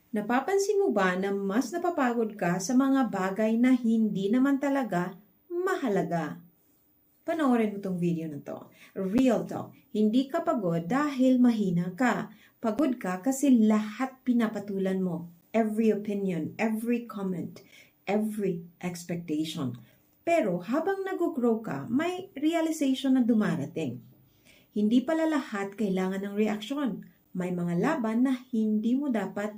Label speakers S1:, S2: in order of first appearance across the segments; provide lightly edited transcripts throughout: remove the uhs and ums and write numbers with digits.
S1: Napapansin mo ba na mas napapagod ka sa mga bagay na hindi naman talaga mahalaga? Panoorin mo tong video na to. Real talk. Hindi ka pagod dahil mahina ka. Pagod ka kasi lahat pinapatulan mo. Every opinion, every comment, every expectation. Pero habang nag-grow ka, may realization na dumarating. Hindi pala lahat kailangan ng reaksyon. May mga laban na hindi mo dapat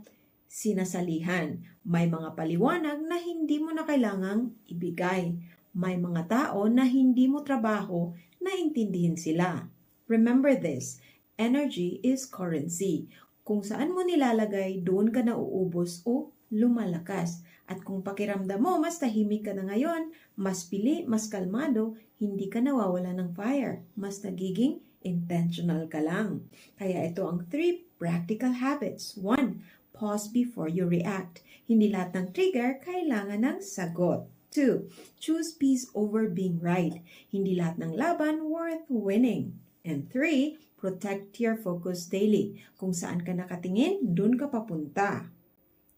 S1: sinasalihan. May mga paliwanag na hindi mo na kailangang ibigay. May mga tao na hindi mo trabaho na intindihin sila. Remember this, energy is currency. Kung saan mo nilalagay, doon ka nauubos o lumalakas. At kung pakiramdam mo, mas tahimik ka na ngayon, mas pili, mas kalmado, hindi ka nawawala ng fire. Mas nagiging intentional ka lang. Kaya ito ang 3 practical habits. 1. Pause before you react. Hindi lahat ng trigger kailangan ng sagot. 2. Choose peace over being right. Hindi lahat ng laban worth winning. And 3. Protect your focus daily. Kung saan ka nakatingin, dun ka papunta.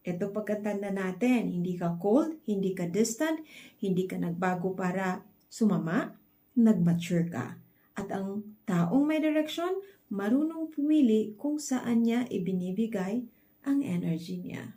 S1: Ito pagkatanda natin, hindi ka cold, hindi ka distant, hindi ka nagbago para sumama, nag-mature ka. At ang taong may direksyon, marunong pumili kung saan niya ibinibigay ang energy niya.